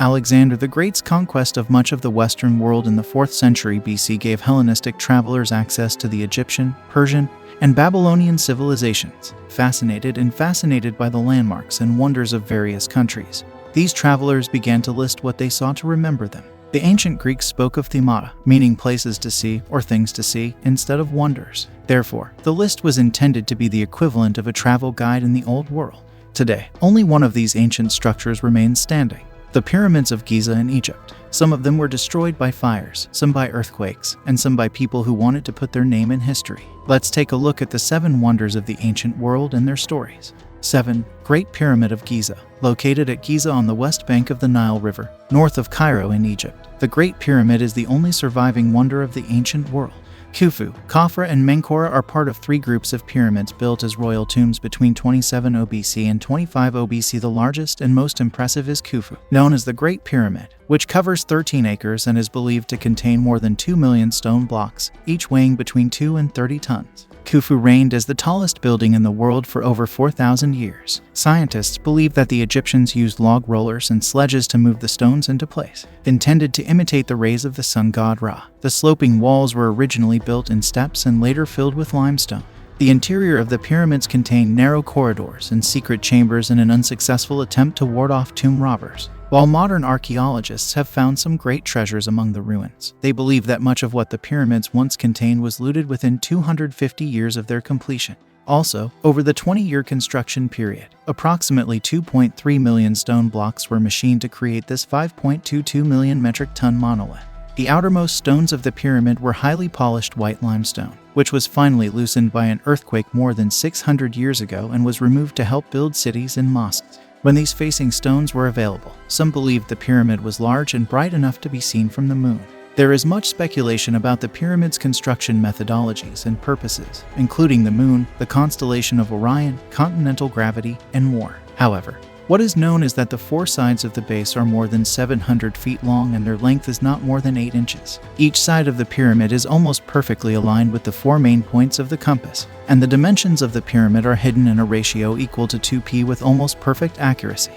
Alexander the Great's conquest of much of the Western world in the 4th century BC gave Hellenistic travelers access to the Egyptian, Persian, and Babylonian civilizations, fascinated by the landmarks and wonders of various countries. These travelers began to list what they saw to remember them. The ancient Greeks spoke of themata, meaning places to see or things to see, instead of wonders. Therefore, the list was intended to be the equivalent of a travel guide in the Old World. Today, only one of these ancient structures remains standing: the pyramids of Giza in Egypt. Some of them were destroyed by fires, some by earthquakes, and some by people who wanted to put their name in history. Let's take a look at the 7 wonders of the ancient world and their stories. 7. Great Pyramid of Giza. Located at Giza on the west bank of the Nile River, north of Cairo in Egypt, the Great Pyramid is the only surviving wonder of the ancient world. Khufu, Khafra, and Menkaure are part of 3 groups of pyramids built as royal tombs between 27 OBC and 25 OBC. The largest and most impressive is Khufu, known as the Great Pyramid, which covers 13 acres and is believed to contain more than 2 million stone blocks, each weighing between 2 and 30 tons. Khufu reigned as the tallest building in the world for over 4,000 years. Scientists believe that the Egyptians used log rollers and sledges to move the stones into place, intended to imitate the rays of the sun god Ra. The sloping walls were originally built in steps and later filled with limestone. The interior of the pyramids contained narrow corridors and secret chambers in an unsuccessful attempt to ward off tomb robbers. While modern archaeologists have found some great treasures among the ruins, they believe that much of what the pyramids once contained was looted within 250 years of their completion. Also, over the 20-year construction period, approximately 2.3 million stone blocks were machined to create this 5.22 million metric ton monolith. The outermost stones of the pyramid were highly polished white limestone, which was finally loosened by an earthquake more than 600 years ago and was removed to help build cities and mosques. When these facing stones were available, some believed the pyramid was large and bright enough to be seen from the moon. There is much speculation about the pyramid's construction methodologies and purposes, including the moon, the constellation of Orion, continental gravity, and more. However, what is known is that the 4 sides of the base are more than 700 feet long and their length is not more than 8 inches. Each side of the pyramid is almost perfectly aligned with the 4 main points of the compass, and the dimensions of the pyramid are hidden in a ratio equal to 2p with almost perfect accuracy.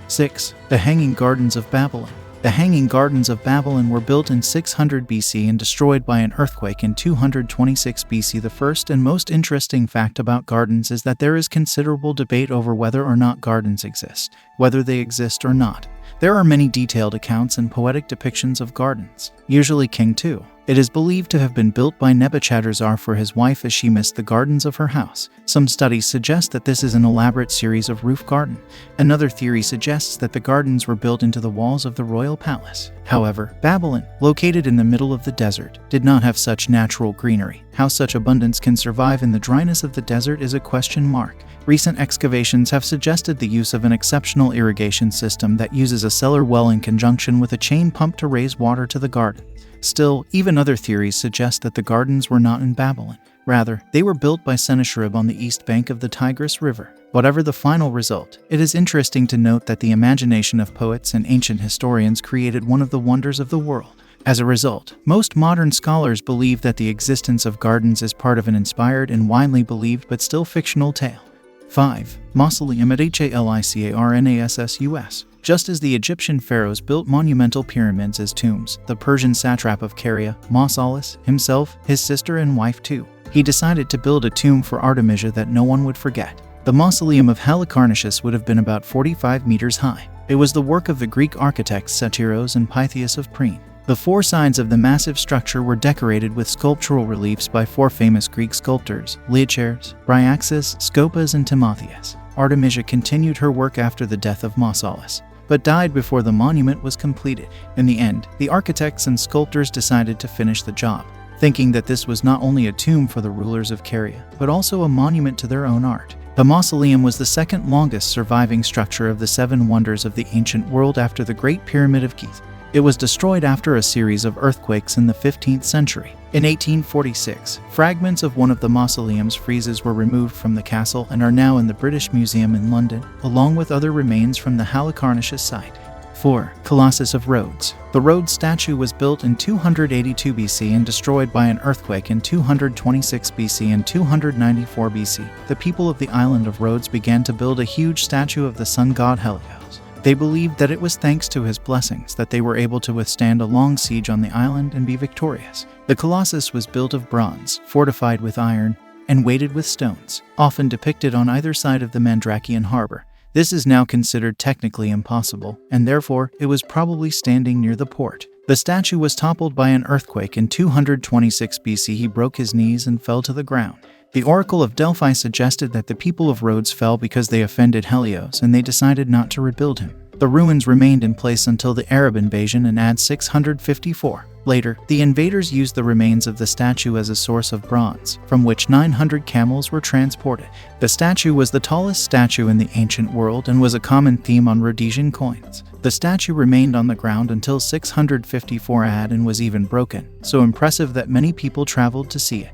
6. The Hanging Gardens of Babylon. The Hanging Gardens of Babylon were built in 600 BC and destroyed by an earthquake in 226 BC. The first and most interesting fact about gardens is that there is considerable debate over whether or not gardens exist, whether they exist or not. There are many detailed accounts and poetic depictions of gardens, usually King Tut. It is believed to have been built by Nebuchadnezzar for his wife as she missed the gardens of her house. Some studies suggest that this is an elaborate series of roof gardens. Another theory suggests that the gardens were built into the walls of the royal palace. However, Babylon, located in the middle of the desert, did not have such natural greenery. How such abundance can survive in the dryness of the desert is a question mark. Recent excavations have suggested the use of an exceptional irrigation system that uses a cellar well in conjunction with a chain pump to raise water to the garden. Still, even other theories suggest that the gardens were not in Babylon. Rather, they were built by Sennacherib on the east bank of the Tigris River. Whatever the final result, it is interesting to note that the imagination of poets and ancient historians created one of the wonders of the world. As a result, most modern scholars believe that the existence of gardens is part of an inspired and widely believed but still fictional tale. 5. Mausoleum at Halicarnassus. Just as the Egyptian pharaohs built monumental pyramids as tombs, the Persian satrap of Caria, Mausolus, himself, his sister and wife too, he decided to build a tomb for Artemisia that no one would forget. The Mausoleum of Halicarnassus would have been about 45 meters high. It was the work of the Greek architects Satyros and Pythias of Priene. The 4 sides of the massive structure were decorated with sculptural reliefs by 4 famous Greek sculptors, Leochares, Bryaxis, Scopas, and Timotheus. Artemisia continued her work after the death of Mausolus, but died before the monument was completed. In the end, the architects and sculptors decided to finish the job, thinking that this was not only a tomb for the rulers of Caria, but also a monument to their own art. The mausoleum was the second longest surviving structure of the 7 wonders of the ancient world after the Great Pyramid of Giza. It was destroyed after a series of earthquakes in the 15th century. In 1846, fragments of one of the mausoleum's friezes were removed from the castle and are now in the British Museum in London, along with other remains from the Halicarnassus site. 4. Colossus of Rhodes. The Rhodes statue was built in 282 BC and destroyed by an earthquake in 226 BC and 294 BC. The people of the island of Rhodes began to build a huge statue of the sun god Helios. They believed that it was thanks to his blessings that they were able to withstand a long siege on the island and be victorious. The Colossus was built of bronze, fortified with iron, and weighted with stones, often depicted on either side of the Mandrakian harbor. This is now considered technically impossible, and therefore it was probably standing near the port. The statue was toppled by an earthquake in 226 BC. He broke his knees and fell to the ground. The Oracle of Delphi suggested that the people of Rhodes fell because they offended Helios, and they decided not to rebuild him. The ruins remained in place until the Arab invasion in AD 654. Later, the invaders used the remains of the statue as a source of bronze, from which 900 camels were transported. The statue was the tallest statue in the ancient world and was a common theme on Rhodesian coins. The statue remained on the ground until 654 AD and was even broken, so impressive that many people traveled to see it.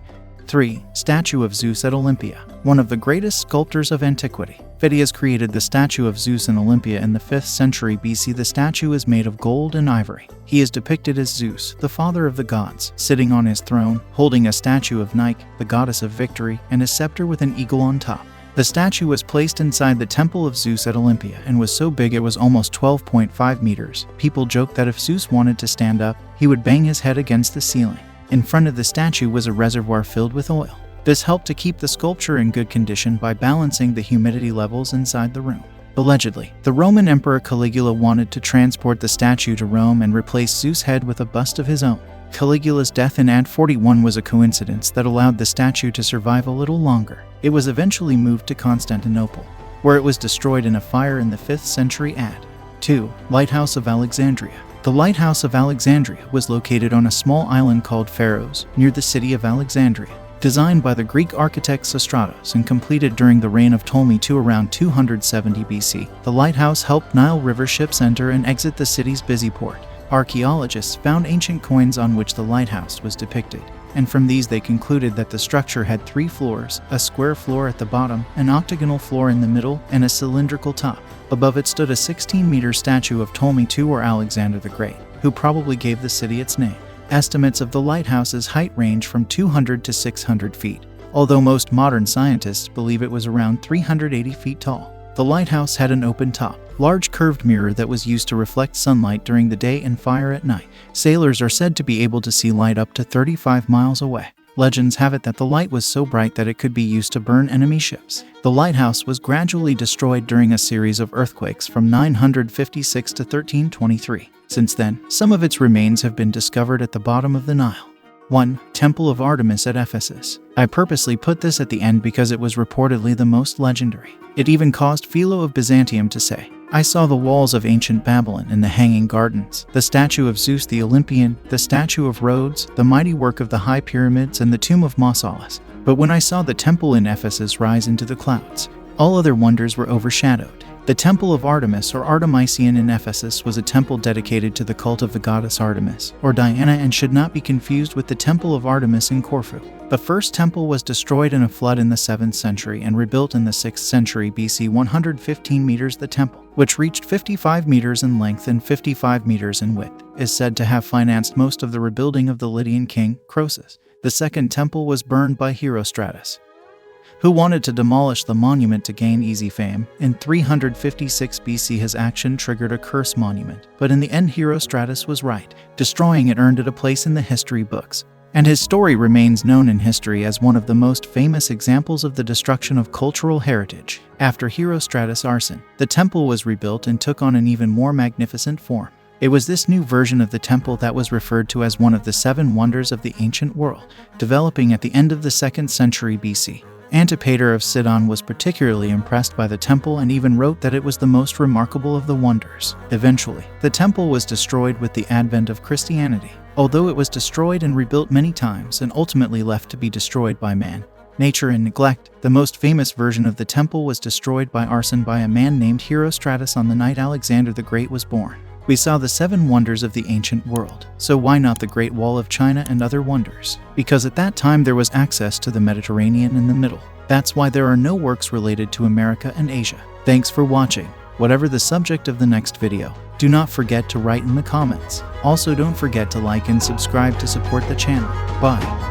3. Statue of Zeus at Olympia. One of the greatest sculptors of antiquity, Phidias created the statue of Zeus in Olympia in the 5th century BC. The statue is made of gold and ivory. He is depicted as Zeus, the father of the gods, sitting on his throne, holding a statue of Nike, the goddess of victory, and a scepter with an eagle on top. The statue was placed inside the temple of Zeus at Olympia and was so big it was almost 12.5 meters. People joked that if Zeus wanted to stand up, he would bang his head against the ceiling. In front of the statue was a reservoir filled with oil. This helped to keep the sculpture in good condition by balancing the humidity levels inside the room. Allegedly, the Roman Emperor Caligula wanted to transport the statue to Rome and replace Zeus' head with a bust of his own. Caligula's death in AD 41 was a coincidence that allowed the statue to survive a little longer. It was eventually moved to Constantinople, where it was destroyed in a fire in the 5th century AD. 2. Lighthouse of Alexandria. The Lighthouse of Alexandria was located on a small island called Pharos, near the city of Alexandria. Designed by the Greek architect Stratos and completed during the reign of Ptolemy II around 270 BC, the lighthouse helped Nile River ships enter and exit the city's busy port. Archaeologists found ancient coins on which the lighthouse was depicted, and from these they concluded that the structure had 3 floors, a square floor at the bottom, an octagonal floor in the middle, and a cylindrical top. Above it stood a 16-meter statue of Ptolemy II or Alexander the Great, who probably gave the city its name. Estimates of the lighthouse's height range from 200 to 600 feet, although most modern scientists believe it was around 380 feet tall. The lighthouse had an open top, large curved mirror that was used to reflect sunlight during the day and fire at night. Sailors are said to be able to see light up to 35 miles away. Legends have it that the light was so bright that it could be used to burn enemy ships. The lighthouse was gradually destroyed during a series of earthquakes from 956 to 1323. Since then, some of its remains have been discovered at the bottom of the Nile. 1. Temple of Artemis at Ephesus. I purposely put this at the end because it was reportedly the most legendary. It even caused Philo of Byzantium to say, "I saw the walls of ancient Babylon and the hanging gardens, the statue of Zeus the Olympian, the statue of Rhodes, the mighty work of the high pyramids, and the tomb of Mausoleum. But when I saw the temple in Ephesus rise into the clouds, all other wonders were overshadowed." The Temple of Artemis or Artemisian in Ephesus was a temple dedicated to the cult of the goddess Artemis, or Diana, and should not be confused with the Temple of Artemis in Corfu. The first temple was destroyed in a flood in the 7th century and rebuilt in the 6th century BC. 115 meters. The temple, which reached 55 meters in length and 55 meters in width, is said to have financed most of the rebuilding of the Lydian king, Croesus. The second temple was burned by Herodotus, who wanted to demolish the monument to gain easy fame. In 356 BC, his action triggered a curse monument, but in the end Herodotus was right. Destroying it earned it a place in the history books, and his story remains known in history as one of the most famous examples of the destruction of cultural heritage. After Herodotus' arson, the temple was rebuilt and took on an even more magnificent form. It was this new version of the temple that was referred to as one of the 7 wonders of the ancient world, developing at the end of the 2nd century BC. Antipater of Sidon was particularly impressed by the temple and even wrote that it was the most remarkable of the wonders. Eventually, the temple was destroyed with the advent of Christianity. Although it was destroyed and rebuilt many times and ultimately left to be destroyed by man, nature, and neglect, the most famous version of the temple was destroyed by arson by a man named Herodotus on the night Alexander the Great was born. We saw the 7 wonders of the ancient world, so why not the Great Wall of China and other wonders? Because at that time there was access to the Mediterranean in the middle. That's why there are no works related to America and Asia. Thanks for watching. Whatever the subject of the next video, do not forget to write in the comments. Also, don't forget to like and subscribe to support the channel. Bye.